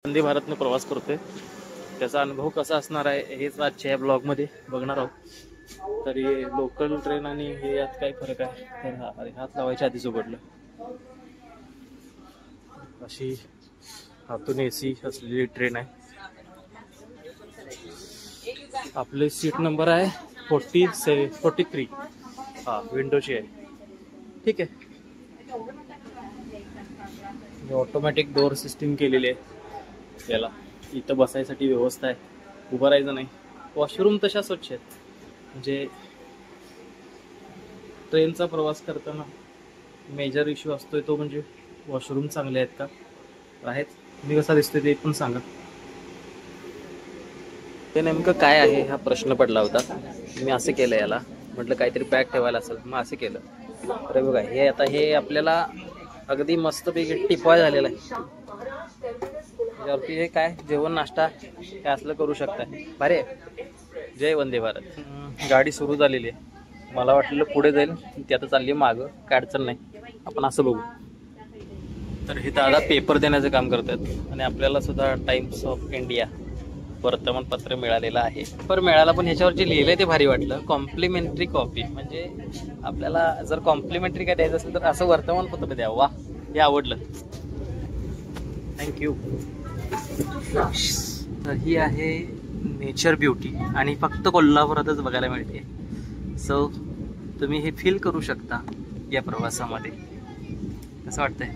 वंदे भारतने प्रवास करतोय, त्याचा अनुभव कसा असणार आहे हेच आजच्या या ब्लॉगमध्ये बघणार आहोत. तरी लोकल ट्रेन आणि हे यात काय फरक आहे तर हात लावायच्या आधीच उघडलं. अशी हातून AC असलेली ट्रेन आहे. आपले सीट नंबर आहे 43. हा विंडोची आहे. ठीक आहे. ऑटोमॅटिक डोअर सिस्टीम केलेली आहे. त्याला इथं बसायसाठी व्यवस्था आहे, उभं राहायचं नाही. वॉशरूम तशा स्वच्छ आहेत. म्हणजे ट्रेनचा प्रवास करताना मेजर इश्यू असतोय तो म्हणजे वॉशरूम चांगले आहेत का आहेत. मी कसा दिसतोय ते पण सांगा. ते नेमकं काय आहे हा प्रश्न पडला होता. मी असं केलं, याला म्हटलं काहीतरी बॅग ठेवायला असेल, मग असं केलं. अरे बघा, हे आता हे आपल्याला अगदी मस्तपैकी टिपॉय झालेला आहे. त्याच्यावरती हे काय जेवण नाश्ता काय असलं करू शकताय. भारी आहे. जय वंदे भारत. गाडी सुरू झालेली आहे. मला वाटलेलं पुढे जाईल, ती आता चालली मागं. काय अडचण नाही, आपण असं बघू. तर हे दादा पेपर देण्याचं काम करतात आणि आपल्याला सुद्धा टाइम्स ऑफ इंडिया वर्तमानपत्र मिळालेलं आहे. पर मिळाला, पण ह्याच्यावर जे लिहिलंय ते भारी वाटलं. Complimentary copy. म्हणजे आपल्याला जर कॉम्प्लिमेंटरी काय द्यायचं असेल तर असं वर्तमानपत्र द्या. वा, हे आवडलं. थँक्यू. तर ही आहे नेचर ब्युटी आणि फक्त कोल्हापुरातच बघायला मिळते. सो तुम्ही हे फील करू शकता या प्रवासामध्ये. कसं वाटतंय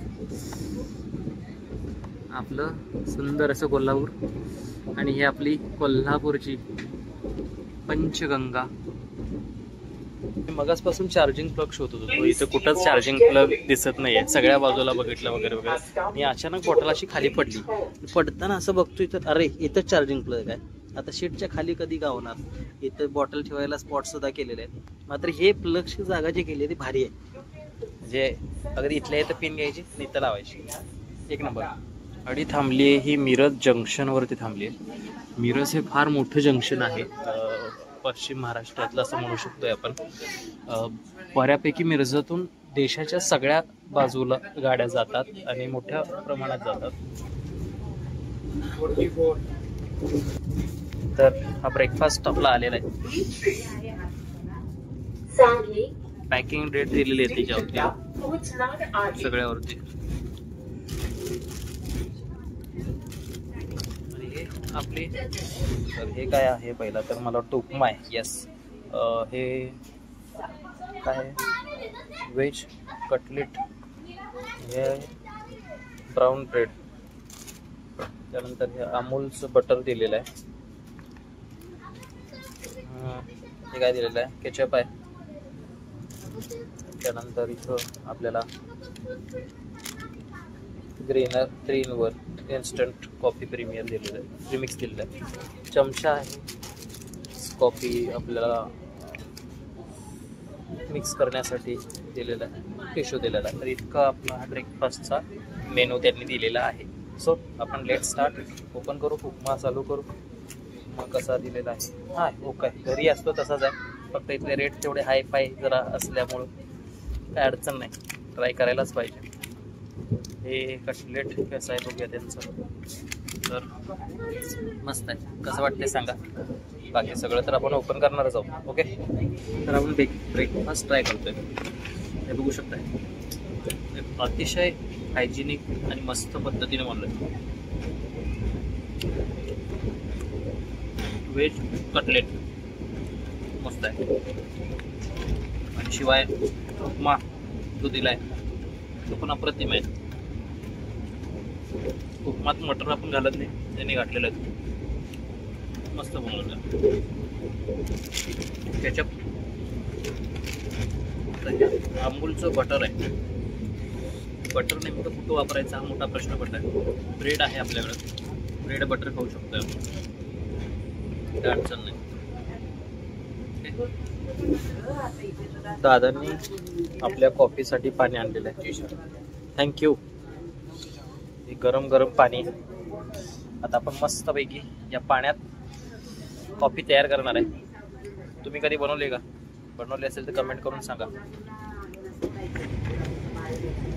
आपलं सुंदर असं कोल्हापूर. आणि ही आपली कोल्हापूरची पंचगंगा. मगासपासून चार्जिंग प्लग शोधत होतो, इथं कुठंच चार्जिंग प्लग दिसत नाहीये. सगळ्या बाजूला बघितलं वगैरे वगैरे. आणि अचानक बॉटल अशी खाली पडली. पडताना असं बघतोय तर अरे इथं चार्जिंग प्लग आहे. आता सीटच्या खाली कधी गावणार. इथं बॉटल ठेवायला स्पॉट सुद्धा केलेले आहेत. मात्र हे प्लगची जागा जी केली ती भारी आहे. म्हणजे अगदी इथल्या इथं पिन घ्यायची, इथं लावायची. एक नंबर. गाडी थांबली आहे ही मिरज जंक्शनवरती थांबली आहे. मिरज हे फार मोठं जंक्शन आहे, पश्चिम महाराष्ट्रातलं असं म्हणू शकतोय आपण. बऱ्यापैकी मिरजातून देशाच्या सगळ्या बाजूला गाड्या जातात आणि मोठ्या प्रमाणात जातात. तर हा ब्रेकफास्ट आपला आलेला आहे. पॅकिंग डेट दिलेली आहे त्याच्यावरती सगळ्यावरती. आपली तर हे काय आहे पहिला तर मला वाटतं उपमा आहे. येस, हे काय व्हेज कटलेट, हे ब्राऊन ब्रेड. त्यानंतर हे अमूलचं बटर दिलेलं आहे. हे काय दिलेलं आहे, केचप आहे. त्यानंतर इथं आपल्याला ग्रेनर 3 इन्स्टंट कॉफी प्रीमियर दिलेलं आहे, प्रीमिक्स दिलेलं आहे. चमचा आहे, कॉफी आपल्याला मिक्स करण्यासाठी दिलेला आहे, टिश्यू दिलेला आहे. तर इतका आपला ब्रेकफास्टचा मेनू त्यांनी दिलेला आहे. सो आपण लेट स्टार्ट. ओपन करू, उपमा चालू करू. मग कसा दिलेला आहे, हां ओके. घरी असतो तसाच आहे, फक्त इथले रेट तेवढे हाय फाय जरा असल्यामुळं काय अडचण नाही, ट्राय करायलाच पाहिजे. हे कटलेट कसं आहे बघूया त्यांचं. तर मस्त आहे, कसं वाटते सांगा. बाकी सगळं तर आपण ओपन करणारच आहोत. ओके, तर आपण ब्रेकफास्ट ट्राय करतोय. हे बघू शकताय, अतिशय हायजिनिक आणि मस्त पद्धतीने बनलं. व्हेज कटलेट मस्त आहे. आणि शिवाय उपमा जो दिलाय तो पण अप्रतिम आहे. उपमात मटर आपण घालत नाही, त्याने घातलेलं आहे. मस्त बनवलं. केचप, अमूलचं बटर आहे. बटर नेमकं कुठं वापरायचा हा मोठा प्रश्न पडला आहे. ब्रेड आहे आपल्याकडं, ब्रेड बटर खाऊ शकतो आपण, काय अडचण नाही. दादांनी आपल्या कॉफीसाठी पाणी आणलेलं आहे. थँक्यू. हे गरम गरम पाणी. आता आपण मस्तपैकी या पाण्यात कॉफी तयार करणार आहे. तुम्ही कधी बनवले का? बनवले असेल तर कमेंट करून सांगा.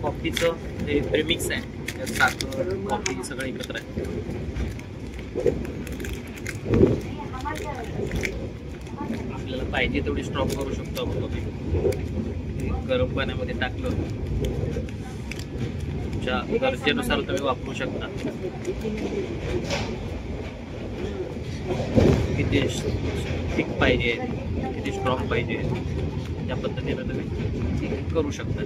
कॉफीचं हे प्रीमिक्स आहे. त्यात साखर कॉफी सगळं एकत्र आहे. आपल्याला पाहिजे तेवढी स्ट्रॉंग करू शकतो आपण कॉफी. गरम पाण्यामध्ये टाकलं तुमच्या गरजेनुसार तुम्ही वापरू शकता. किती थिक पाहिजे, किती स्ट्रॉंग पाहिजे, त्या पद्धतीने तुम्ही करू शकता.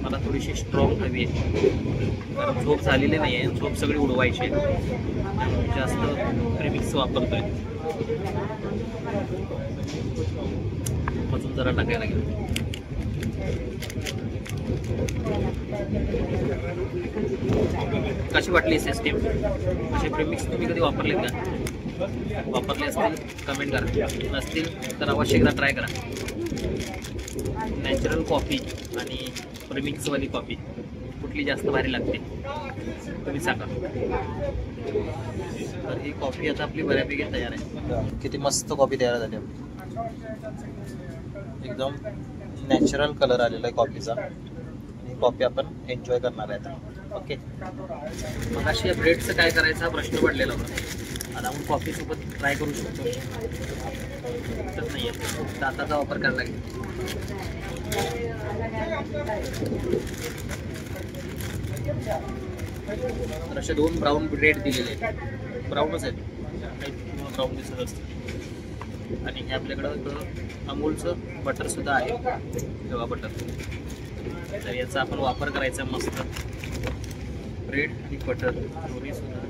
मला थोडीशी स्ट्रॉंग हवी आहे, कारण झोप झालेली नाही आहे, झोप सगळी उडवायची आहे, जास्त प्रेमिक्स वापरतोय. अजून जरा टाकायला लागेल. कशी वाटली सिस्टीम? असे प्रेमिक्स तुम्ही कधी वापरले का? वापरले असतील कमेंट करा, नसतील तर अवश्य एकदा ट्राय करा. नॅचरल कॉफी आणि प्रेमिक्सवाली कॉफी कुठली जास्त भारी लागते तुम्ही सांगा. तर ही कॉफी आता आपली बऱ्यापैकी तयार आहे. किती मस्त कॉफी तयार झाली आपली. एकदम नॅचरल कलर आलेला आहे कॉफीचा. ही कॉफी आपण एन्जॉय करणार आहे आता. ओके, मग अशी या ब्रेडचं काय करायचा हा प्रश्न पडलेला होता. आता आपण कॉफीसोबत ट्राय करू शकतो. तर नाही आहे, दाताचा वापर करायला लागेल. तर असे 2 ब्राऊन ब्रेड दिलेले आहेत. ब्राऊनच आहेत, काही ब्राऊन दिसत असतं. आणि हे आपल्याकडं अमूलचं बटरसुद्धा आहे, तेव्हा बटर. तर याचा आपण वापर करायचा मस्त. ब्रेड आणि बटर दोन्ही सुद्धा.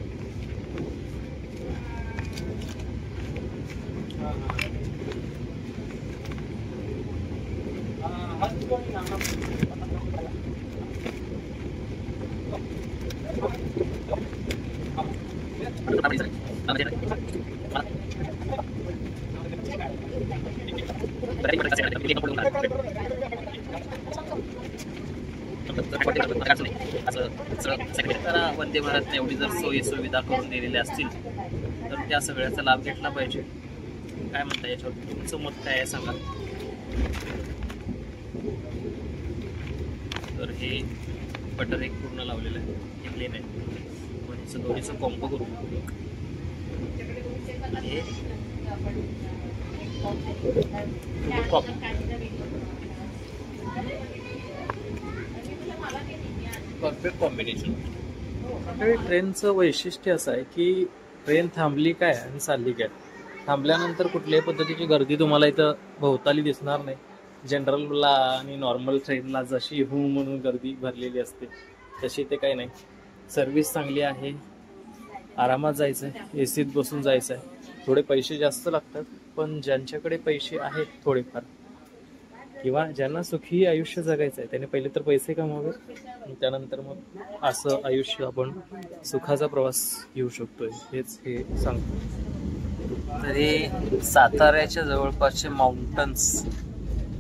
वंदे भारत एवढी जर सोयी सुविधा करून दिलेल्या असतील तर त्या सगळ्याचा लाभ घेतला पाहिजे. काय म्हणता याच्यावर तुमचं मत काय आहे सांगा. तर हे बटर एक पूर्ण लावलेलं आहे, हे प्लेन आहे. म्हणजे दोन्हीचं कॉम्बो करू. आणि कॉफी. Perfect combination. ट्रेनचं वैशिष्ट्य असं आहे की ट्रेन थांबली काय आणि चालली काय. थांबल्यानंतर कुठल्याही पद्धतीची गर्दी तुम्हाला इथं भोवताली दिसणार नाही. जनरलला आणि नॉर्मल ट्रेनला जशी हू म्हणून गर्दी भरलेली असते तशी ते काही नाही. सर्विस चांगली आहे, आरामात जायचं आहे, एसीत बसून जायचं आहे. थोडे पैसे जास्त लागतात, पण ज्यांच्याकडे पैसे आहेत थोडेफार किंवा ज्यांना सुखी आयुष्य जगायचं आहे त्याने पहिले तर पैसे कमावे आणि त्यानंतर मग असं आयुष्य आपण सुखाचा प्रवास घेऊ शकतोय, हेच हे सांगतो. तर हे साताऱ्याच्या जवळपासचे माउंटन्स,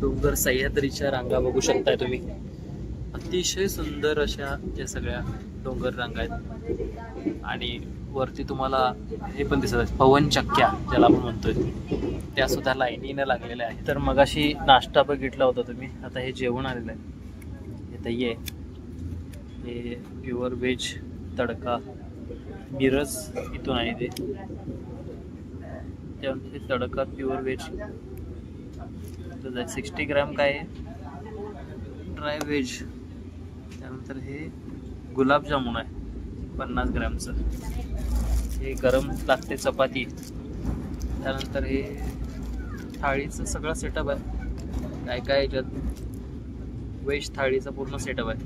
डोंगर सह्याद्रीच्या रांगा बघू शकताय तुम्ही. अतिशय सुंदर अशा या सगळ्या डोंगर रांगा आहेत. आणि वरती तुम्हाला हे पण दिसत आहे पवनचक्क्या ज्याला आपण म्हणतोय, त्या सुद्धा लाईनीनं लागलेल्या आहेत. तर मगाशी नाश्ता बघितला होता तुम्ही, आता हे जेवण आलेलं आहे. हे दही आहे, हे प्युअर व्हेज तडका मिरज इथून आहे. ते त्यानंतर हे तडका प्युअर व्हेज 60 ग्रॅम काय आहे ड्राय व्हेज. त्यानंतर हे गुलाबजामुन आहे 50 ग्रॅमचं. हे गरम लागते चपाती. त्यानंतर हे थाळीचं सगळं सेटअप आहे. काय काय याच्यात व्हेज थाळीचा पूर्ण सेटअप आहे.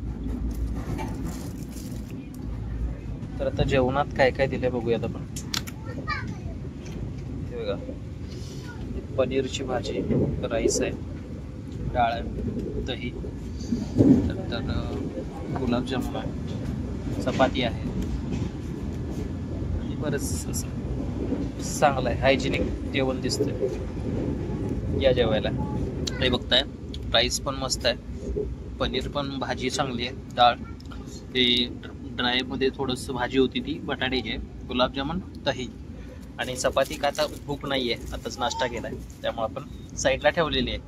तर आता जेवणात काय काय दिलंय बघूयात आपण. हे बघा, पनीरची भाजी, राईस आहे, डाळ आहे, दही, नंतर गुलाबजामुन आहे, चपाती आहे आणि बरंच असं चांगलं आहे, हायजेनिक जेवण दिसतंय या जेवायला. हे बघताय राईस पण मस्त आहे, पनीर पण, भाजी चांगली आहे, डाळ, हे ड्रायमध्ये थोडंसं भाजी होती ती बटाट्याची आहे, गुलाबजामुन, दही आणि चपाती. काय आता भूक नाही आहे, आताच नाश्ता केला आहे त्यामुळे आपण साईडला ठेवलेली आहे.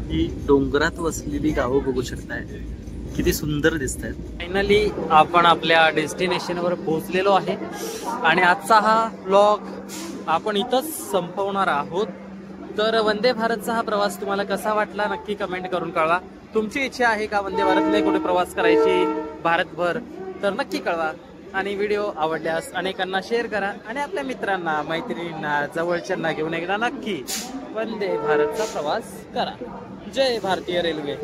ही डोंगरात वसलेली गावं बघू शकताय, किती सुंदर दिसत आहेत. फायनली आपण आपल्या डेस्टिनेशनवर पोहोचलेलो आहे आणि आजचा हा व्लॉग आपण इथंच संपवणार आहोत. तर वंदे भारतचा हा प्रवास तुम्हाला कसा वाटला नक्की कमेंट करून कळवा. तुमची इच्छा आहे का वंदे भारतने कुठे प्रवास करायची भारतभर, तर नक्की कळवा. आणि व्हिडिओ आवडल्यास अनेकांना शेअर करा आणि आपल्या मित्रांना मैत्रिणींना जवळच्यांना घेऊन एकदा नक्की वंदे भारतचा प्रवास करा. जय भारतीय रेल्वे.